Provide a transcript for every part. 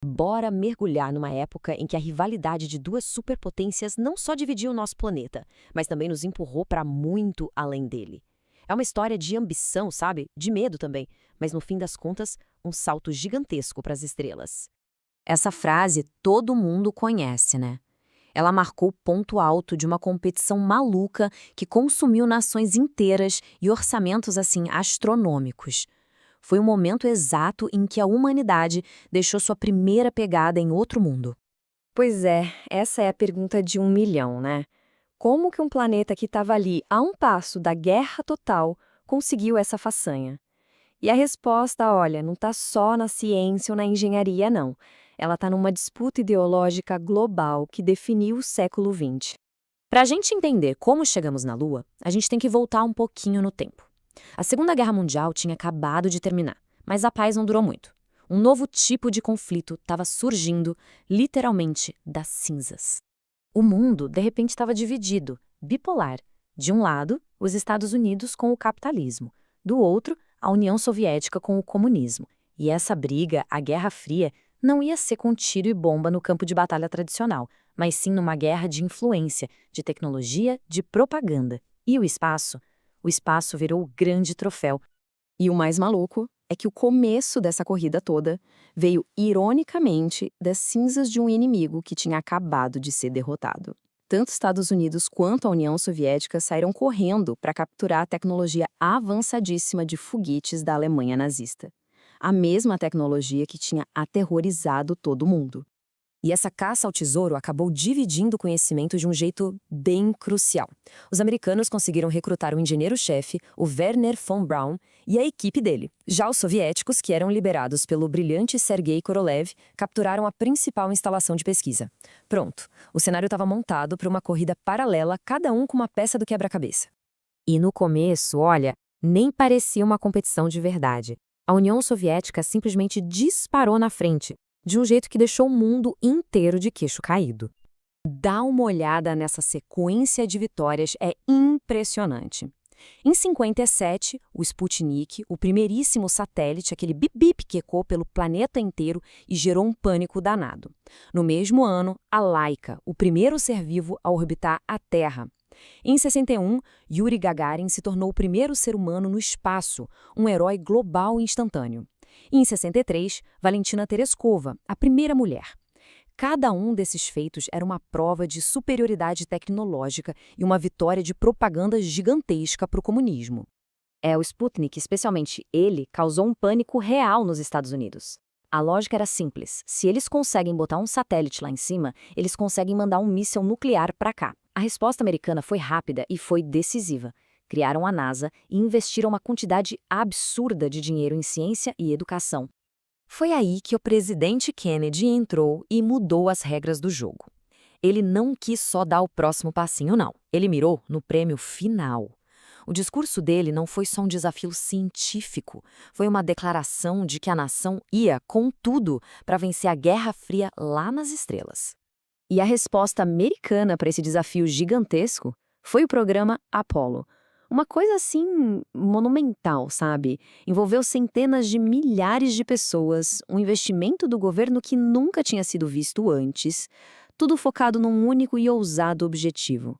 Bora mergulhar numa época em que a rivalidade de duas superpotências não só dividiu o nosso planeta, mas também nos empurrou para muito além dele. É uma história de ambição, sabe? De medo também, mas no fim das contas, um salto gigantesco para as estrelas. Essa frase todo mundo conhece, né? Ela marcou o ponto alto de uma competição maluca que consumiu nações inteiras e orçamentos assim astronômicos. Foi o momento exato em que a humanidade deixou sua primeira pegada em outro mundo. Pois é, essa é a pergunta de 1 milhão, né? Como que um planeta que estava ali a um passo da guerra total conseguiu essa façanha? E a resposta, olha, não está só na ciência ou na engenharia, não. Ela está numa disputa ideológica global que definiu o século XX. Para a gente entender como chegamos na Lua, a gente tem que voltar um pouquinho no tempo. A Segunda Guerra Mundial tinha acabado de terminar, mas a paz não durou muito. Um novo tipo de conflito estava surgindo, literalmente, das cinzas. O mundo, de repente, estava dividido, bipolar. De um lado, os Estados Unidos com o capitalismo. Do outro, a União Soviética com o comunismo. E essa briga, a Guerra Fria, não ia ser com tiro e bomba no campo de batalha tradicional, mas sim numa guerra de influência, de tecnologia, de propaganda. E o espaço? O espaço virou o grande troféu. E o mais maluco é que o começo dessa corrida toda veio, ironicamente, das cinzas de um inimigo que tinha acabado de ser derrotado. Tanto os Estados Unidos quanto a União Soviética saíram correndo para capturar a tecnologia avançadíssima de foguetes da Alemanha nazista. A mesma tecnologia que tinha aterrorizado todo mundo. E essa caça ao tesouro acabou dividindo o conhecimento de um jeito bem crucial. Os americanos conseguiram recrutar o engenheiro-chefe, o Werner von Braun, e a equipe dele. Já os soviéticos, que eram liderados pelo brilhante Sergei Korolev, capturaram a principal instalação de pesquisa. Pronto, o cenário estava montado para uma corrida paralela, cada um com uma peça do quebra-cabeça. E no começo, olha, nem parecia uma competição de verdade. A União Soviética simplesmente disparou na frente, de um jeito que deixou o mundo inteiro de queixo caído. Dá uma olhada nessa sequência de vitórias, é impressionante. Em 57, o Sputnik, o primeiríssimo satélite, aquele bip-bip que ecoou pelo planeta inteiro e gerou um pânico danado. No mesmo ano, a Laika, o primeiro ser vivo a orbitar a Terra. Em 61, Yuri Gagarin se tornou o primeiro ser humano no espaço, um herói global e instantâneo. E em 63, Valentina Tereskova, a primeira mulher. Cada um desses feitos era uma prova de superioridade tecnológica e uma vitória de propaganda gigantesca para o comunismo. O Sputnik, especialmente ele, causou um pânico real nos Estados Unidos. A lógica era simples. Se eles conseguem botar um satélite lá em cima, eles conseguem mandar um míssil nuclear para cá. A resposta americana foi rápida e foi decisiva. Criaram a NASA e investiram uma quantidade absurda de dinheiro em ciência e educação. Foi aí que o presidente Kennedy entrou e mudou as regras do jogo. Ele não quis só dar o próximo passinho, não. Ele mirou no prêmio final. O discurso dele não foi só um desafio científico, foi uma declaração de que a nação ia, com tudo, para vencer a Guerra Fria lá nas estrelas. E a resposta americana para esse desafio gigantesco foi o programa Apollo. Uma coisa assim monumental, sabe? Envolveu centenas de milhares de pessoas, um investimento do governo que nunca tinha sido visto antes, tudo focado num único e ousado objetivo.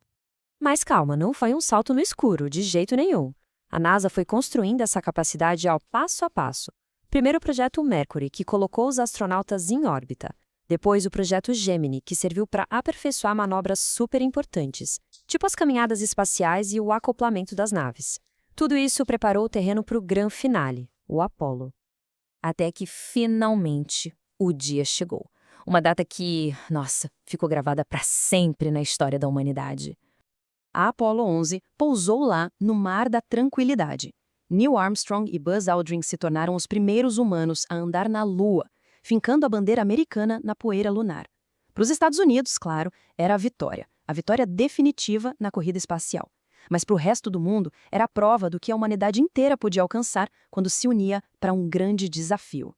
Mas calma, não foi um salto no escuro, de jeito nenhum. A NASA foi construindo essa capacidade ao passo a passo. Primeiro o projeto Mercury, que colocou os astronautas em órbita. Depois o projeto Gemini, que serviu para aperfeiçoar manobras super importantes, tipo as caminhadas espaciais e o acoplamento das naves. Tudo isso preparou o terreno para o grande finale, o Apollo. Até que, finalmente, o dia chegou. Uma data que, nossa, ficou gravada para sempre na história da humanidade. A Apollo 11 pousou lá no Mar da Tranquilidade. Neil Armstrong e Buzz Aldrin se tornaram os primeiros humanos a andar na Lua, fincando a bandeira americana na poeira lunar. Para os Estados Unidos, claro, era a vitória definitiva na corrida espacial. Mas para o resto do mundo, era a prova do que a humanidade inteira podia alcançar quando se unia para um grande desafio.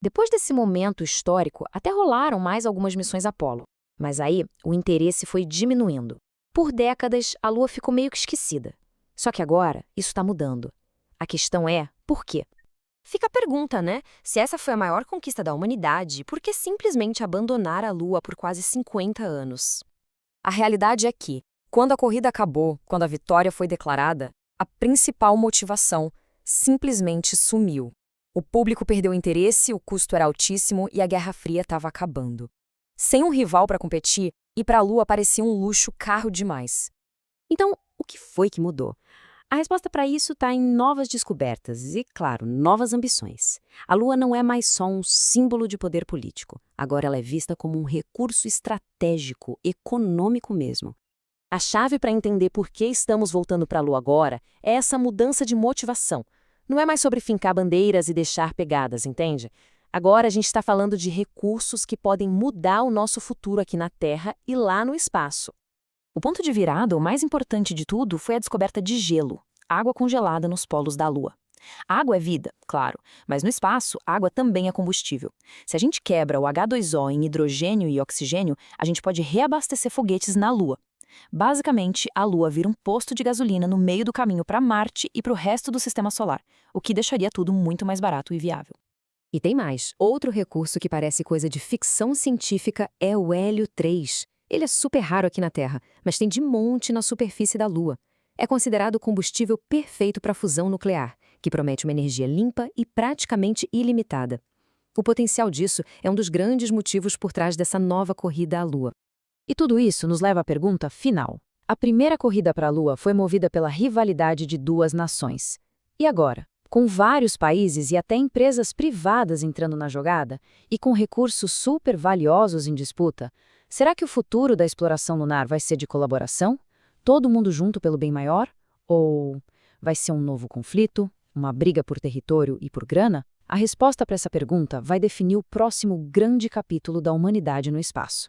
Depois desse momento histórico, até rolaram mais algumas missões Apollo. Mas aí, o interesse foi diminuindo. Por décadas, a Lua ficou meio que esquecida. Só que agora, isso está mudando. A questão é, por quê? Fica a pergunta, né? Se essa foi a maior conquista da humanidade, por que simplesmente abandonar a Lua por quase 50 anos? A realidade é que, quando a corrida acabou, quando a vitória foi declarada, a principal motivação simplesmente sumiu. O público perdeu o interesse, o custo era altíssimo e a Guerra Fria estava acabando. Sem um rival para competir, ir para a Lua parecia um luxo caro demais. Então, o que foi que mudou? A resposta para isso está em novas descobertas e, claro, novas ambições. A Lua não é mais só um símbolo de poder político. Agora ela é vista como um recurso estratégico, econômico mesmo. A chave para entender por que estamos voltando para a Lua agora é essa mudança de motivação. Não é mais sobre fincar bandeiras e deixar pegadas, entende? Agora a gente está falando de recursos que podem mudar o nosso futuro aqui na Terra e lá no espaço. O ponto de virada, o mais importante de tudo, foi a descoberta de gelo, água congelada nos polos da Lua. A água é vida, claro, mas no espaço, a água também é combustível. Se a gente quebra o H2O em hidrogênio e oxigênio, a gente pode reabastecer foguetes na Lua. Basicamente, a Lua vira um posto de gasolina no meio do caminho para Marte e para o resto do Sistema Solar, o que deixaria tudo muito mais barato e viável. E tem mais. Outro recurso que parece coisa de ficção científica é o hélio 3. Ele é super raro aqui na Terra, mas tem de monte na superfície da Lua. É considerado o combustível perfeito para a fusão nuclear, que promete uma energia limpa e praticamente ilimitada. O potencial disso é um dos grandes motivos por trás dessa nova corrida à Lua. E tudo isso nos leva à pergunta final. A primeira corrida para a Lua foi movida pela rivalidade de duas nações. E agora? Com vários países e até empresas privadas entrando na jogada, e com recursos super valiosos em disputa, será que o futuro da exploração lunar vai ser de colaboração? Todo mundo junto pelo bem maior? Ou vai ser um novo conflito? Uma briga por território e por grana? A resposta para essa pergunta vai definir o próximo grande capítulo da humanidade no espaço.